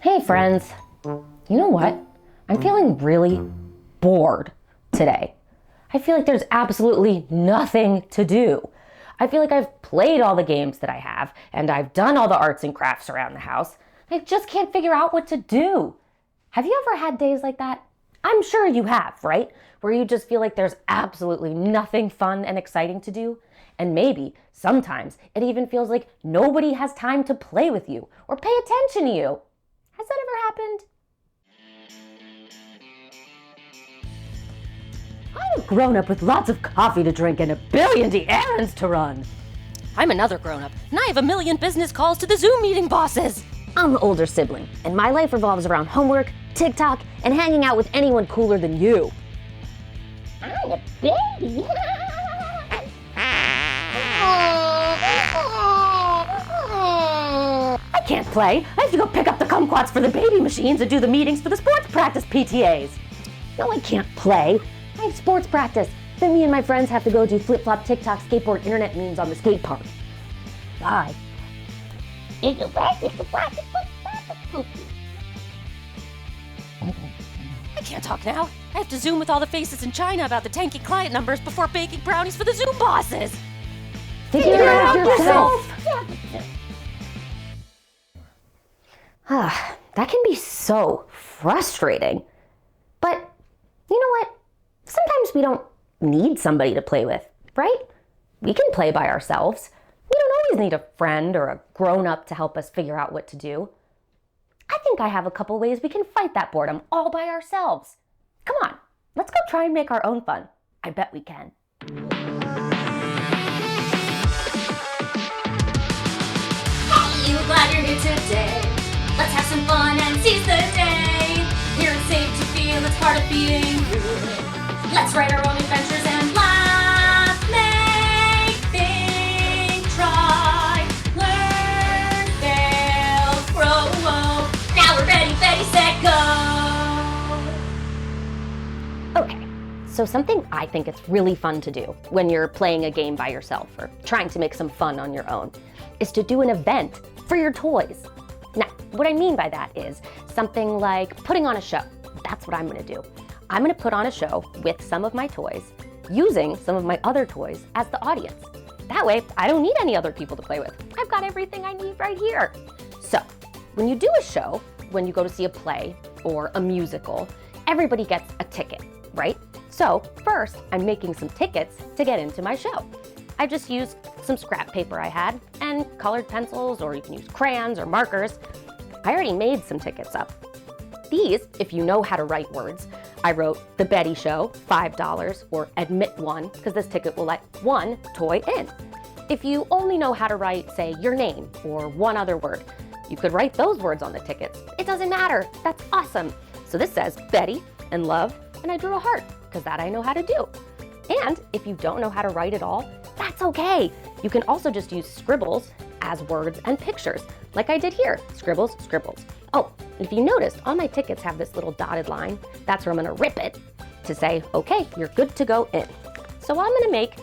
Hey friends, you know what? I'm feeling really bored today. I feel like there's absolutely nothing to do. I feel like I've played all the games that I have, and I've done all the arts and crafts around the house. I just can't figure out what to do. Have you ever had days like that? I'm sure you have, right? Where you just feel like there's absolutely nothing fun and exciting to do. And maybe, sometimes, it even feels like nobody has time to play with you or pay attention to you. Has that ever happened? I'm a grown-up with lots of coffee to drink and a billion errands to run. I'm another grown-up, and I have a million business calls to the Zoom meeting bosses. I'm the older sibling, and my life revolves around homework, TikTok, and hanging out with anyone cooler than you. I'm a baby. I can't play. I have to go pick up the kumquats for the baby machines and do the meetings for the sports practice PTAs. No, I can't play. I have sports practice. Then me and my friends have to go do flip-flop, TikTok, skateboard, internet memes on the skate park. Bye. I can't talk now. I have to Zoom with all the faces in China about the tanky client numbers before baking brownies for the Zoom bosses. Figure it out yourself. That can be so frustrating. But you know what? Sometimes we don't need somebody to play with, right? We can play by ourselves. We don't always need a friend or a grown-up to help us figure out what to do. I think I have a couple ways we can fight that boredom all by ourselves. Come on, let's go try and make our own fun. I bet we can. Hey, we're glad you're here today. Let's have some fun and seize the day. Here it's safe to feel it's part of being real. Let's write our own adventures and laugh, make, think, try, learn, fail, grow. Now we're ready, set, go. Okay, so something I think it's really fun to do when you're playing a game by yourself or trying to make some fun on your own is to do an event for your toys. Now, what I mean by that is something like putting on a show. That's what I'm gonna do. I'm gonna put on a show with some of my toys, using some of my other toys as the audience. That way, I don't need any other people to play with. I've got everything I need right here. So, when you do a show, when you go to see a play or a musical, everybody gets a ticket, right? So, first, I'm making some tickets to get into my show. I just used some scrap paper I had and colored pencils, or you can use crayons or markers. I already made some tickets up. These, if you know how to write words, I wrote The Betty Show, $5, or Admit One, because this ticket will let one toy in. If you only know how to write, say, your name or one other word, you could write those words on the tickets. It doesn't matter. That's awesome. So this says Betty and love, and I drew a heart, because that I know how to do. And if you don't know how to write at all, that's okay. You can also just use scribbles as words and pictures, like I did here. Scribbles, scribbles. Oh, if you noticed, all my tickets have this little dotted line. That's where I'm gonna rip it to say, okay, you're good to go in. So I'm gonna make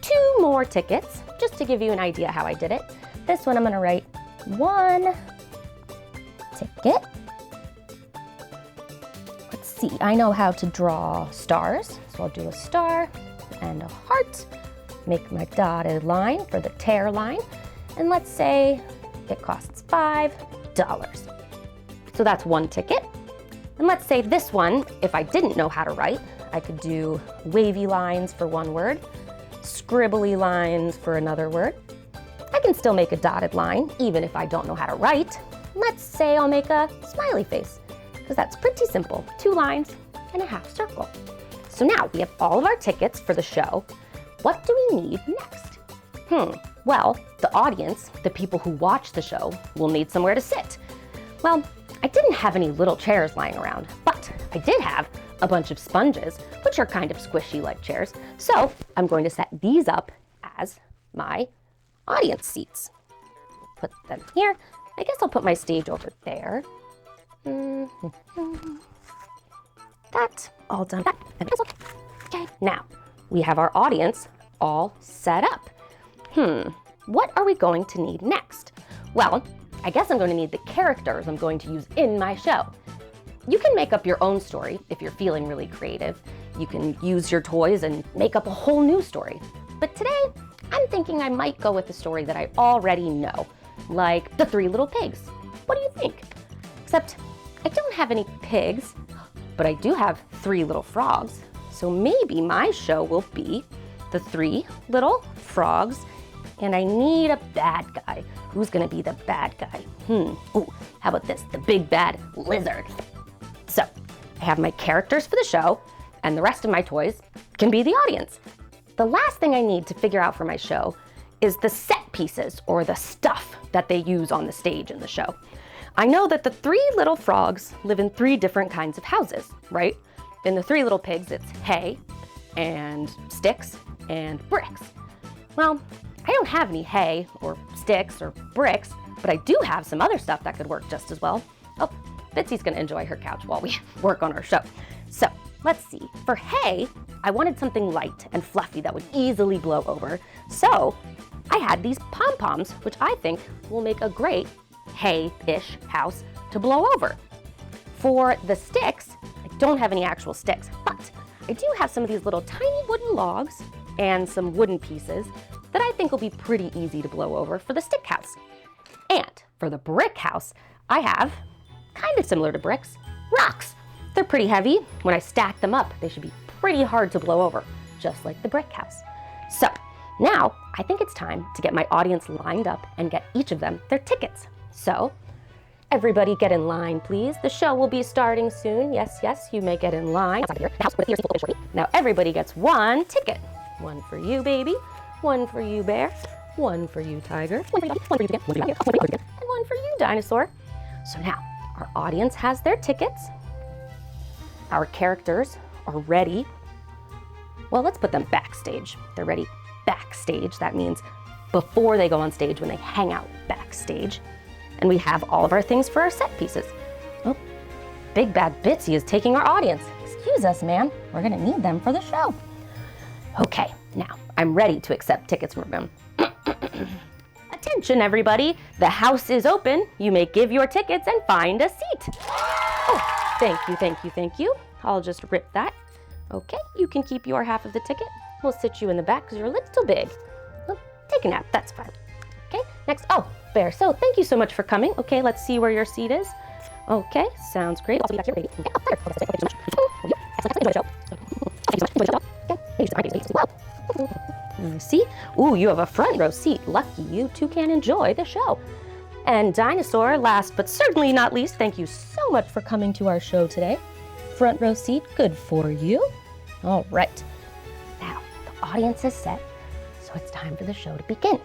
2 more tickets, just to give you an idea how I did it. This one I'm gonna write 1 ticket. Let's see, I know how to draw stars. So I'll do a star and a heart. Make my dotted line for the tear line. And let's say it costs $5. So that's 1 ticket. And let's say this one, if I didn't know how to write, I could do wavy lines for 1 word, scribbly lines for another word. I can still make a dotted line, even if I don't know how to write. Let's say I'll make a smiley face, because that's pretty simple. 2 lines and a half circle. So now we have all of our tickets for the show. What do we need next? Well, the audience, the people who watch the show, will need somewhere to sit. Well, I didn't have any little chairs lying around, but I did have a bunch of sponges, which are kind of squishy like chairs. So I'm going to set these up as my audience seats. Put them here. I guess I'll put my stage over there. That's all done. Okay, now we have our audience all set up. What are we going to need next? Well, I guess I'm going to need the characters I'm going to use in my show. You can make up your own story if you're feeling really creative. You can use your toys and make up a whole new story. But today, I'm thinking I might go with a story that I already know, like The Three Little Pigs. What do you think? Except I don't have any pigs, but I do have 3 little frogs. So maybe my show will be The Three Little Frogs, and I need a bad guy. Who's gonna be the bad guy? Ooh, how about this? The big bad lizard. So I have my characters for the show, and the rest of my toys can be the audience. The last thing I need to figure out for my show is the set pieces, or the stuff that they use on the stage in the show. I know that the 3 little frogs live in 3 different kinds of houses, right? In the 3 little pigs, it's hay and sticks and bricks. Well, I don't have any hay or sticks or bricks, but I do have some other stuff that could work just as well. Oh, Bitsy's gonna enjoy her couch while we work on our show. So let's see, for hay, I wanted something light and fluffy that would easily blow over. So I had these pom-poms, which I think will make a great hay-ish house to blow over. For the sticks, I don't have any actual sticks, but I do have some of these little tiny wooden logs and some wooden pieces that I think will be pretty easy to blow over for the stick house. And for the brick house, I have, kind of similar to bricks, rocks. They're pretty heavy. When I stack them up, they should be pretty hard to blow over, just like the brick house. So now I think it's time to get my audience lined up and get each of them their tickets. So everybody get in line, please. The show will be starting soon. Yes, yes, you may get in line. Now everybody gets 1 ticket. 1 for you, baby. 1 for you, bear. 1 for you, tiger. 1 for you, doggy. 1 for you, chicken. 1 for you, and 1 for you, dinosaur. So now our audience has their tickets. Our characters are ready. Well, let's put them backstage. They're ready backstage. That means before they go on stage, when they hang out backstage. And we have all of our things for our set pieces. Oh, Big Bad Bitsy is taking our audience. Excuse us, ma'am. We're gonna need them for the show. Okay, now I'm ready to accept tickets from them. Attention, everybody. The house is open. You may give your tickets and find a seat. Oh, thank you, thank you, thank you. I'll just rip that. Okay, you can keep your half of the ticket. We'll sit you in the back because you're a little big. Well, take a nap, that's fine. Okay, next, oh, Bear, so thank you so much for coming. Okay, let's see where your seat is. Okay, sounds great. Also, back here, baby. See? Ooh, you have a front row seat. Lucky you two can enjoy the show. And Dinosaur, last but certainly not least, thank you so much for coming to our show today. Front row seat, good for you. All right. Now, the audience is set, so it's time for the show to begin.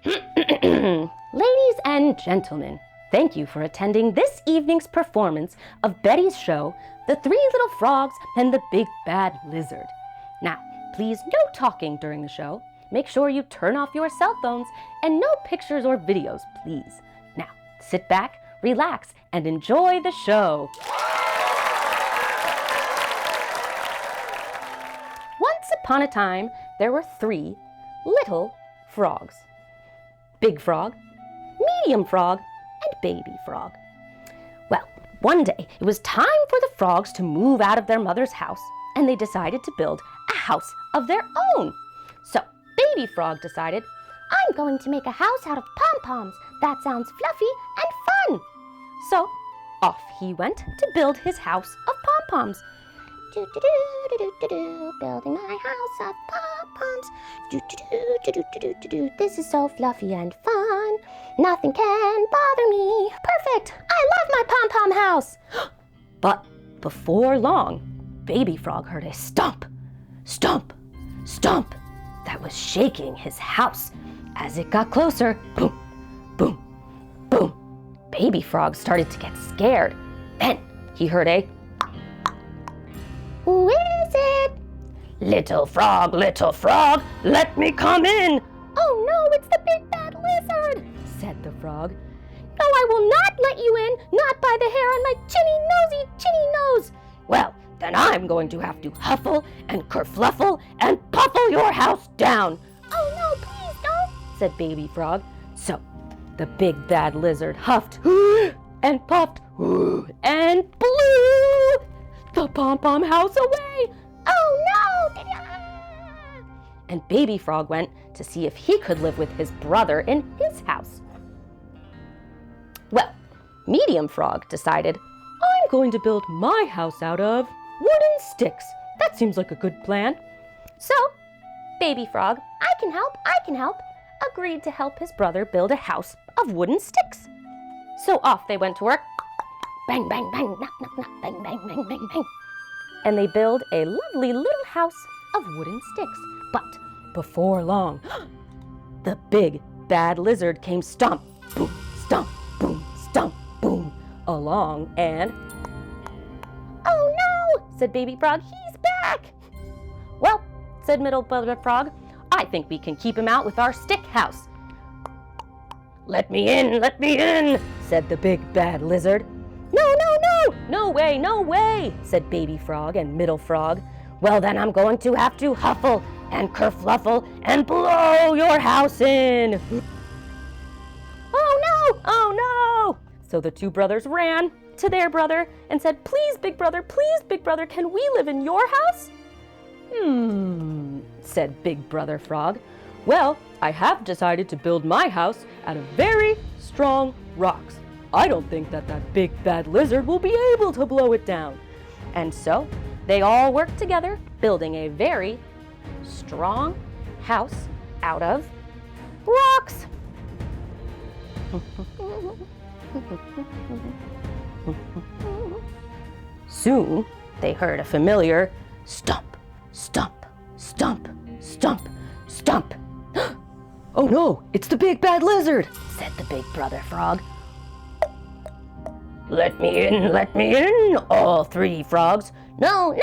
Ladies and gentlemen, thank you for attending this evening's performance of Betty's show, The Three Little Frogs and the Big Bad Lizard. Now, please no talking during the show. Make sure you turn off your cell phones and no pictures or videos, please. Now, sit back, relax, and enjoy the show. Once upon a time, there were 3 little frogs. Big Frog, Medium Frog, and Baby Frog. Well, one day it was time for the frogs to move out of their mother's house, and they decided to build a house of their own. So Baby Frog decided, I'm going to make a house out of pom-poms. That sounds fluffy and fun. So off he went to build his house of pom-poms. Building my house of pom-poms. This is so fluffy and fun. Nothing can bother me. Perfect. I love my pom-pom house. But before long, Baby Frog heard a stomp, stomp, stomp that was shaking his house. As it got closer, boom, boom, boom. Baby Frog started to get scared. Then he heard a, who is it? Little frog, let me come in. Oh no, it's the big bad lizard, said the frog. No, I will not let you in, not by the hair on my chinny nose. Well, then I'm going to have to huffle and kerfluffle and puffle your house down. Oh no, please don't, said Baby Frog. So The big bad lizard huffed and puffed and blew the pom-pom house away. Oh no! And Baby Frog went to see if he could live with his brother in his house. Well, Medium Frog decided, I'm going to build my house out of wooden sticks. That seems like a good plan. So, Baby Frog, I can help, agreed to help his brother build a house of wooden sticks. So off they went to work. Bang, bang, bang, knock, knock, knock, bang, bang, bang, bang, bang. And they build a lovely little house of wooden sticks. But before long, the big bad lizard came stomp, boom, stomp, boom, stomp, boom, along and... Oh no, said Baby Frog, he's back. Well, said Middle Brother Frog, I think we can keep him out with our stick house. Let me in, said the big bad lizard. No way, said Baby Frog and Middle Frog. Well, then I'm going to have to huffle and kerfluffle and blow your house in. Oh no! So the two brothers ran to their brother and said, please, big brother, can we live in your house? Said Big Brother Frog. Well, I have decided to build my house out of very strong rocks. I don't think that big bad lizard will be able to blow it down. And so they all worked together, building a very strong house out of rocks. Soon they heard a familiar stomp, stomp, stomp, stomp, stomp. Oh no, it's the big bad lizard, said the Big Brother Frog. Let me in, all three frogs. No,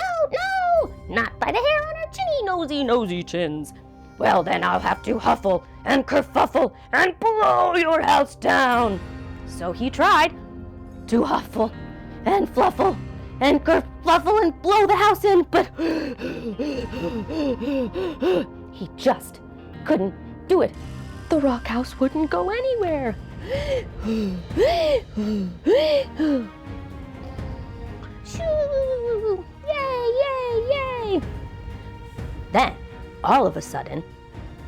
not by the hair on our chinny nosy chins. Well, then I'll have to huffle and kerfuffle and blow your house down. So he tried to huffle and fluffle and kerfluffle and blow the house in, but he just couldn't do it. The rock house wouldn't go anywhere. Shoo! Yay! Then, all of a sudden,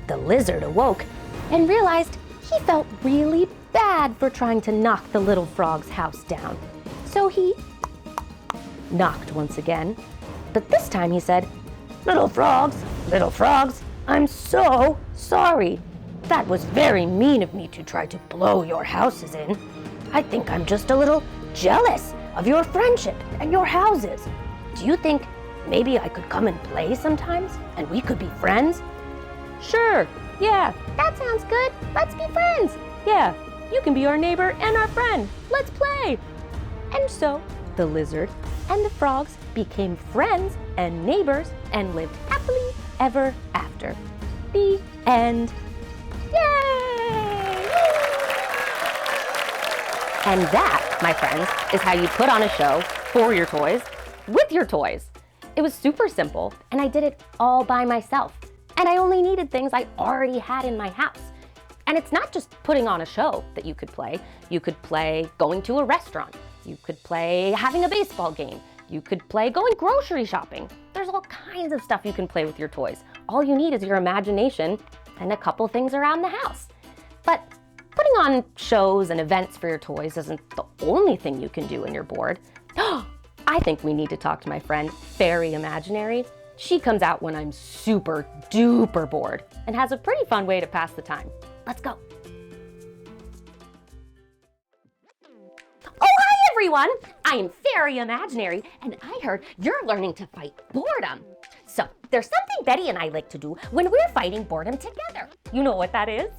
the lizard awoke and realized he felt really bad for trying to knock the little frog's house down. So he knocked once again, but this time he said, little frogs, I'm so sorry. That was very mean of me to try to blow your houses in. I think I'm just a little jealous of your friendship and your houses. Do you think maybe I could come and play sometimes and we could be friends? Sure, yeah, that sounds good. Let's be friends. Yeah, you can be our neighbor and our friend. Let's play. And so the lizard and the frogs became friends and neighbors and lived happily ever after. The end. Yay! And that, my friends, is how you put on a show for your toys, with your toys. It was super simple, and I did it all by myself. And I only needed things I already had in my house. And it's not just putting on a show that you could play. You could play going to a restaurant. You could play having a baseball game. You could play going grocery shopping. There's all kinds of stuff you can play with your toys. All you need is your imagination and a couple things around the house. But putting on shows and events for your toys isn't the only thing you can do when you're bored. I think we need to talk to my friend, Fairy Imaginary. She comes out when I'm super duper bored and has a pretty fun way to pass the time. Let's go. Oh, hi everyone! I am Fairy Imaginary, and I heard you're learning to fight boredom. So, there's something Betty and I like to do when we're fighting boredom together. You know what that is?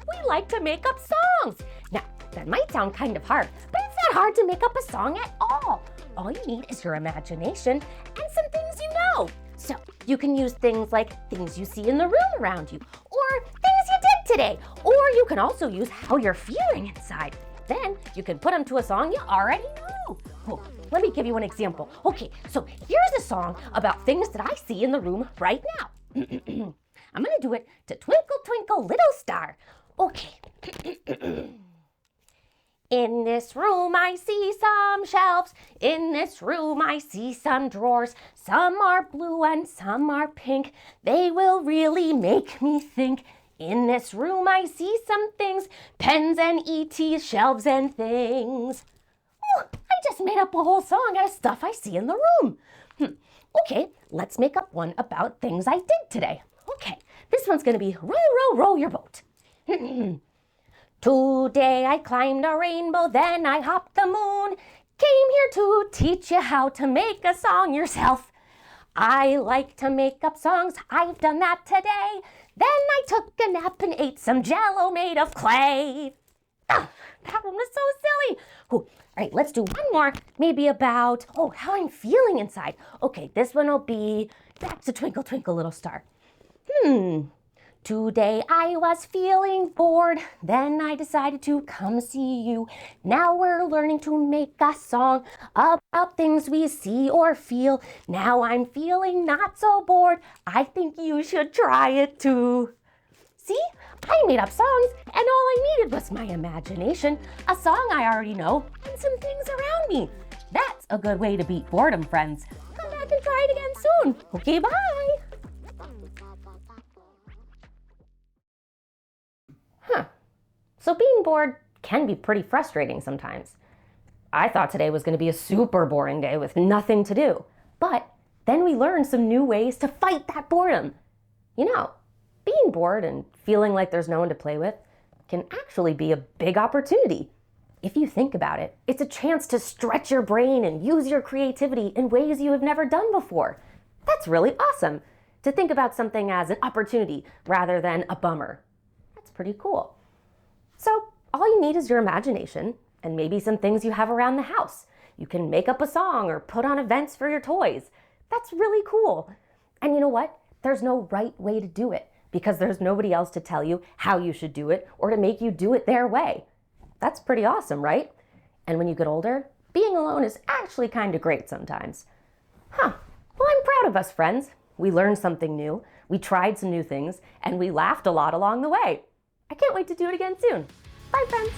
We like to make up songs. Now, that might sound kind of hard, but it's not hard to make up a song at all. All you need is your imagination and some things you know. So, you can use things like things you see in the room around you, or things you did today, or you can also use how you're feeling inside. Then, you can put them to a song you already know. Oh, let me give you an example. Okay, so here's a song about things that I see in the room right now. I'm gonna do it to Twinkle, Twinkle, Little Star. Okay. In this room I see some shelves. In this room I see some drawers. Some are blue and some are pink. They will really make me think. In this room I see some things. Pens and ETs, shelves and things. Oh, I just made up a whole song out of stuff I see in the room. Okay, let's make up one about things I did today. Okay, this one's gonna be row, row, row your boat. Today I climbed a rainbow, then I hopped the moon. Came here to teach you how to make a song yourself. I like to make up songs, I've done that today. Then I took a nap and ate some Jell-O made of clay. Oh, that one was so silly. All right, let's do one more, maybe about, how I'm feeling inside. Okay, this one will be back to Twinkle, Twinkle, Little Star. Today I was feeling bored, then I decided to come see you. Now we're learning to make a song about things we see or feel. Now I'm feeling not so bored, I think you should try it too. See, I made up songs and all I needed was my imagination, a song I already know, and some things around me. That's a good way to beat boredom, friends. Come back and try it again soon. Okay, bye. So being bored can be pretty frustrating sometimes. I thought today was going to be a super boring day with nothing to do. But then we learned some new ways to fight that boredom. You know, being bored and feeling like there's no one to play with can actually be a big opportunity. If you think about it, it's a chance to stretch your brain and use your creativity in ways you have never done before. That's really awesome, to think about something as an opportunity rather than a bummer. That's pretty cool. So all you need is your imagination and maybe some things you have around the house. You can make up a song or put on events for your toys. That's really cool. And you know what? There's no right way to do it because there's nobody else to tell you how you should do it or to make you do it their way. That's pretty awesome, right? And when you get older, being alone is actually kind of great sometimes. Well, I'm proud of us, friends. We learned something new, we tried some new things, and we laughed a lot along the way. I can't wait to do it again soon. Bye, friends.